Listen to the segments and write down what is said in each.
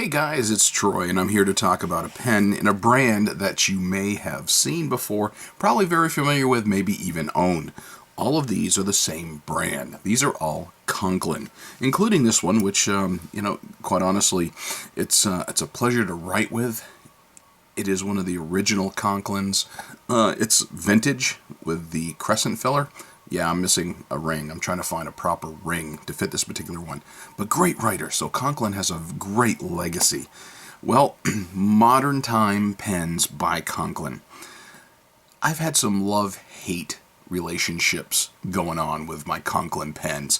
Hey guys, it's Troy, and I'm here to talk about a pen in a brand that you may have seen before, probably very familiar with, maybe even own. All of these are the same brand. These are all Conklin, including this one, which, quite honestly, it's a pleasure to write with. It is one of the original Conklins. It's vintage with the crescent filler. Yeah, I'm missing a ring. I'm trying to find a proper ring to fit this particular one. But great writer, so Conklin has a great legacy. Well, modern time pens by Conklin. I've had some love-hate relationships going on with my Conklin pens.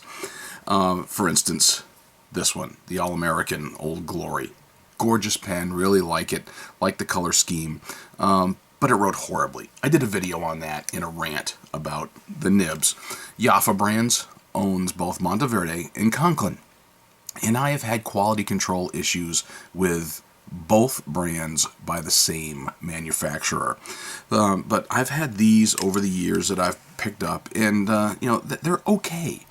For instance, this one, the All-American Old Glory. Gorgeous pen, really like it, like the color scheme. But it wrote horribly. I did a video on that in a rant about the nibs. Jaffa Brands owns both Monteverde and Conklin. And I have had quality control issues with both brands by the same manufacturer. But I've had these over the years that I've picked up, and they're okay.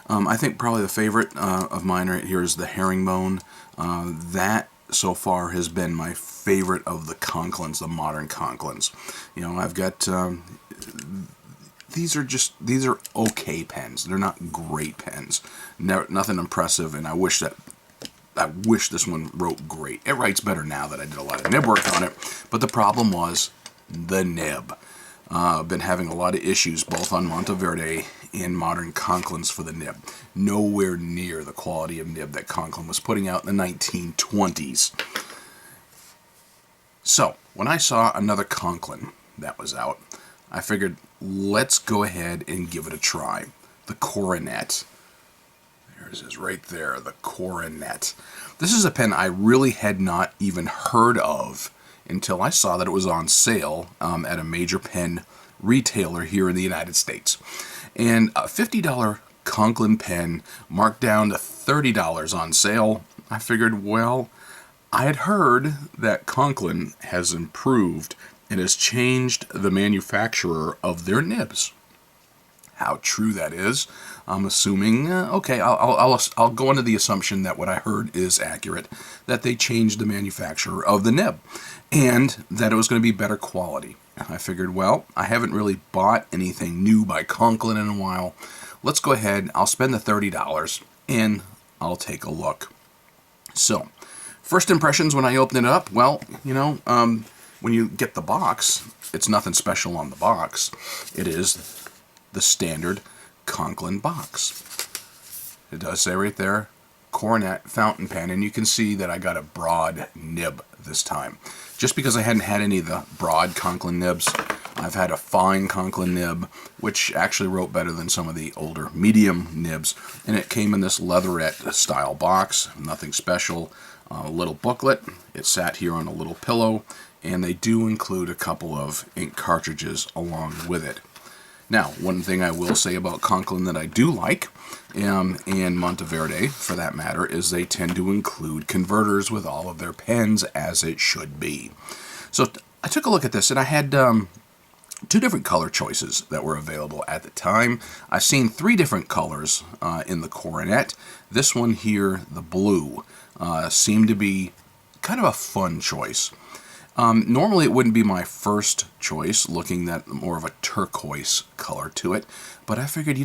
I think probably the favorite of mine right here is the herringbone. That so far has been my favorite of the Conklins, the modern Conklins. I've got these are okay pens. They're not great pens. Nothing impressive, and I wish this one wrote great. It writes better now that I did a lot of nib work on it, but the problem was the nib. I've been having a lot of issues both on Monteverde and modern Conklins for the nib. Nowhere near the quality of nib that Conklin was putting out in the 1920s. So, when I saw another Conklin that was out, I figured, let's go ahead and give it a try. The Coronet. There's it right there, the Coronet. This is a pen I really had not even heard of until I saw that it was on sale at a major pen retailer here in the United States. And a $50 Conklin pen marked down to $30 on sale. I figured, well, I had heard that Conklin has improved and has changed the manufacturer of their nibs. How true that is, I'm assuming, okay, I'll go into the assumption that what I heard is accurate, that they changed the manufacturer of the nib, and that it was going to be better quality. I figured, well, I haven't really bought anything new by Conklin in a while. Let's go ahead, I'll spend the $30, and I'll take a look. So, first impressions when I open it up, well, when you get the box, it's nothing special on the box. It is the standard Conklin box. It does say right there, Coronet fountain pen, and you can see that I got a broad nib this time. Just because I hadn't had any of the broad Conklin nibs, I've had a fine Conklin nib, which actually wrote better than some of the older medium nibs, and it came in this leatherette style box, nothing special. A little booklet, it sat here on a little pillow, and they do include a couple of ink cartridges along with it. Now, one thing I will say about Conklin that I do like, and Monteverde for that matter, is they tend to include converters with all of their pens as it should be. So I took a look at this, and I had two different color choices that were available at the time. I've seen three different colors in the Coronet. This one here, the blue, seemed to be kind of a fun choice. Normally it wouldn't be my first choice, looking at more of a turquoise color to it, but I figured,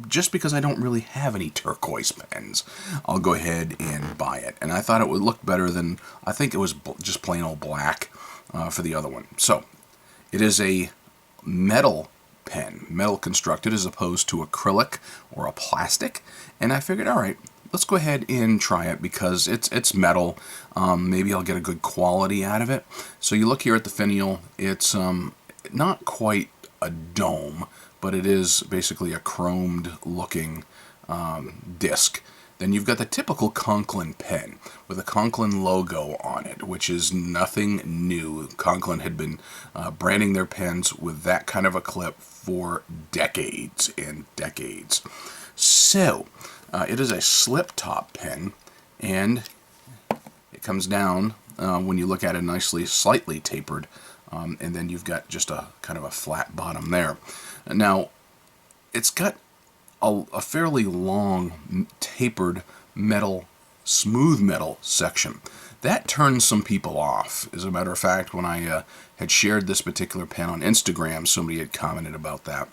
just because I don't really have any turquoise pens, I'll go ahead and buy it. And I thought it would look better than, I think it was just plain old black for the other one. So, it is a metal pen, metal constructed as opposed to acrylic or a plastic, and I figured, all right, let's go ahead and try it because it's metal. Maybe I'll get a good quality out of it. So you look here at the Finial. It's not quite a dome, but it is basically a chromed looking disc. Then you've got the typical Conklin pen with a Conklin logo on it, which is nothing new. Conklin had been branding their pens with that kind of a clip for decades and decades. So, it is a slip top pen, and it comes down when you look at it nicely, slightly tapered, and then you've got just a kind of a flat bottom there. Now, it's got a fairly long tapered metal smooth metal section. That turns some people off. As a matter of fact, when I had shared this particular pen on Instagram, somebody had commented about that.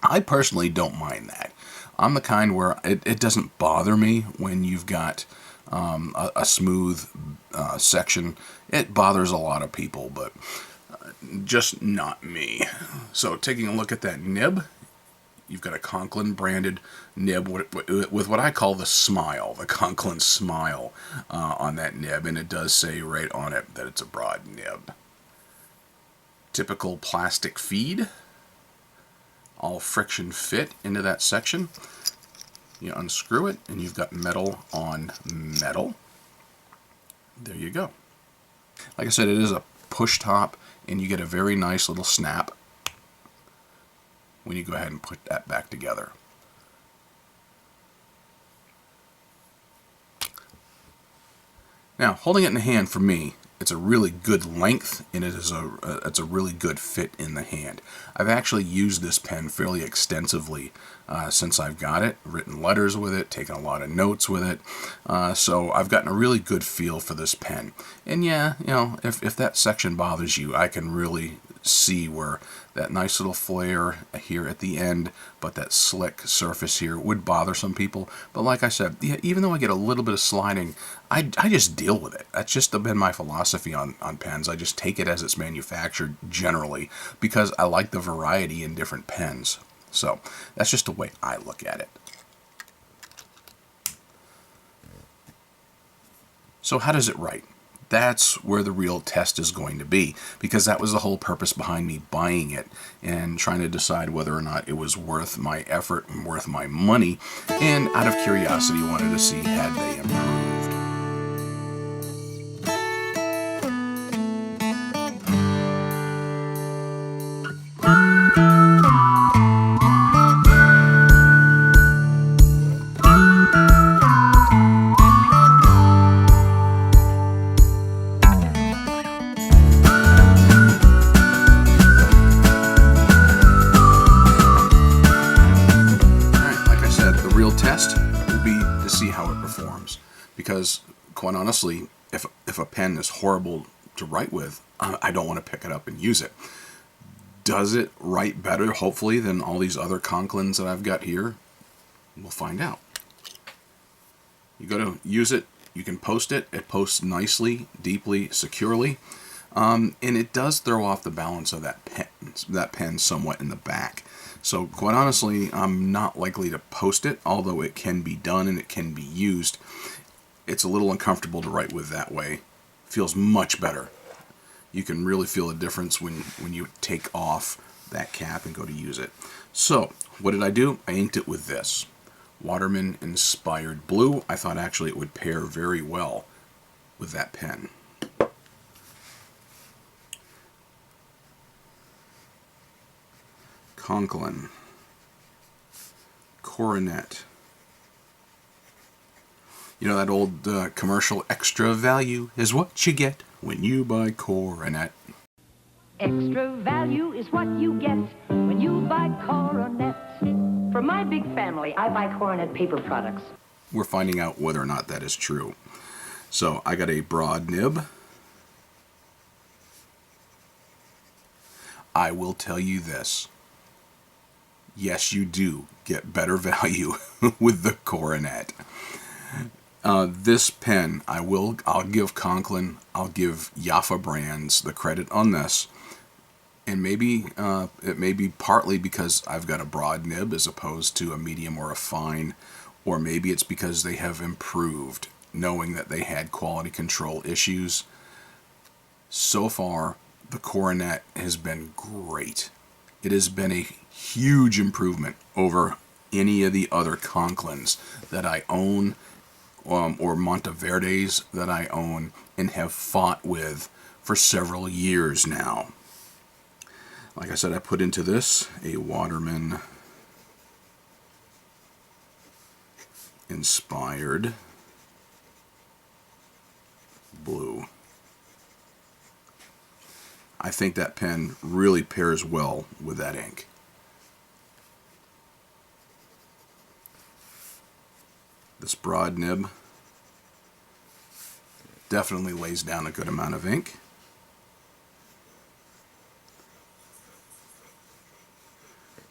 I personally don't mind that. I'm the kind where it doesn't bother me when you've got a smooth section. It bothers a lot of people, but just not me. So taking a look at that nib, you've got a Conklin branded nib with what I call the smile, the Conklin smile on that nib, and it does say right on it that it's a broad nib. Typical plastic feed, all friction fit into that section. You unscrew it and you've got metal on metal. There you go. Like I said, it is a push top and you get a very nice little snap when you go ahead and put that back together. Now, holding it in the hand for me, it's a really good length and it's a really good fit in the hand. I've actually used this pen fairly extensively since I've got it, written letters with it, taken a lot of notes with it, so I've gotten a really good feel for this pen. And yeah, you know, if that section bothers you, I can really see where that nice little flare here at the end, but that slick surface here would bother some people. But like I said, yeah, even though I get a little bit of sliding, I just deal with it. That's just been my philosophy on pens. I just take it as it's manufactured generally because I like the variety in different pens. So that's just the way I look at it. So how does it write? That's where the real test is going to be, because that was the whole purpose behind me buying it and trying to decide whether or not it was worth my effort and worth my money, and out of curiosity wanted to see had they improved. Test will be to see how it performs, because quite honestly, if a pen is horrible to write with, I don't want to pick it up and use it. Does it write better, hopefully, than all these other Conklins that I've got here? We'll find out. You go to use it, you can post it. It posts nicely, deeply, securely, and it does throw off the balance of that pen somewhat in the back. So quite honestly, I'm not likely to post it, although it can be done and it can be used. It's a little uncomfortable to write with that way. Feels much better. You can really feel the difference when you take off that cap and go to use it. So what did I do? I inked it with this Waterman Inspired Blue. I thought actually it would pair very well with that pen. Conklin Coronet. You know that old commercial, extra value is what you get when you buy Coronet. Extra value is what you get when you buy Coronet. For my big family, I buy Coronet paper products. We're finding out whether or not that is true. So I got a broad nib. I will tell you this. Yes, you do get better value with the Coronet. This pen, I'll give Conklin, I'll give Jaffa Brands the credit on this, and maybe it may be partly because I've got a broad nib as opposed to a medium or a fine, or maybe it's because they have improved, knowing that they had quality control issues. So far, the Coronet has been great. It has been a huge improvement over any of the other Conklins that I own, or Monteverdes that I own and have fought with for several years now. Like I said, I put into this a Waterman Inspired Blue. I think that pen really pairs well with that ink. This broad nib definitely lays down a good amount of ink.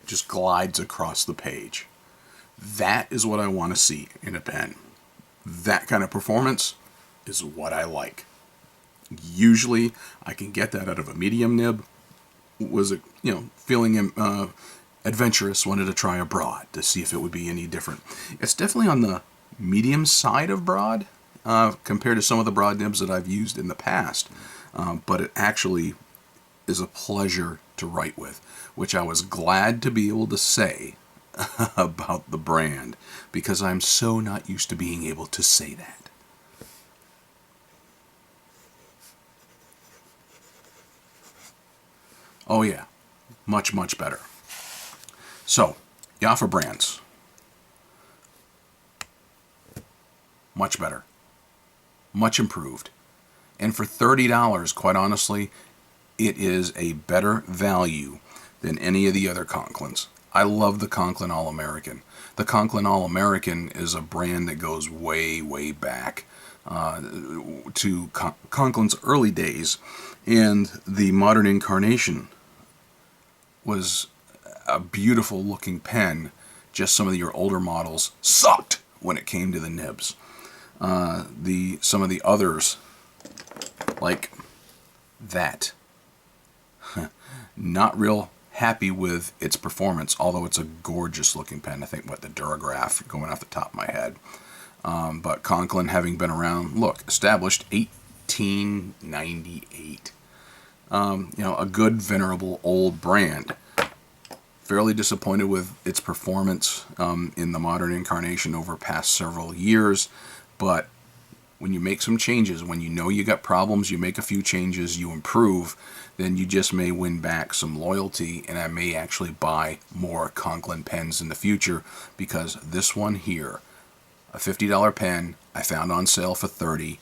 Just glides across the page. That is what I want to see in a pen. That kind of performance is what I like. Usually I can get that out of a medium nib. Was feeling adventurous, wanted to try a broad to see if it would be any different. It's definitely on the medium side of broad compared to some of the broad nibs that I've used in the past, but it actually is a pleasure to write with, which I was glad to be able to say about the brand, because I'm so not used to being able to say that. Oh yeah, much, much better. So, Jaffa brands. Much better. Much improved. And for $30, quite honestly, it is a better value than any of the other Conklins. I love the Conklin All-American. The Conklin All-American is a brand that goes way, way back to Conklin's early days, and the modern incarnation was a beautiful looking pen. Just some of your older models sucked when it came to the nibs. Some of the others, like that, not real happy with its performance, although it's a gorgeous looking pen. I think the Durograph going off the top of my head. But Conklin, having been around, established 1898. A good, venerable, old brand. Fairly disappointed with its performance in the modern incarnation over past several years, but when you make some changes, when you know you got problems, you make a few changes, you improve, then you just may win back some loyalty, and I may actually buy more Conklin pens in the future, because this one here, a $50 pen I found on sale for $30,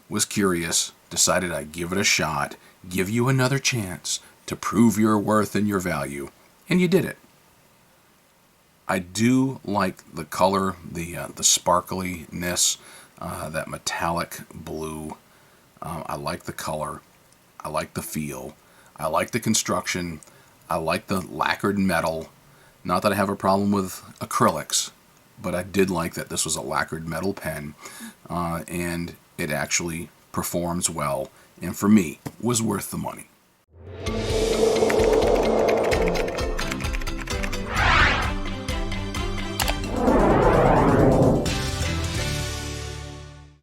was curious, decided I'd give it a shot, give you another chance to prove your worth and your value, and you did it. I do like the color, the sparkliness, that metallic blue. I like the color. I like the feel. I like the construction. I like the lacquered metal. Not that I have a problem with acrylics, but I did like that this was a lacquered metal pen, and it actually performs well, and for me, was worth the money.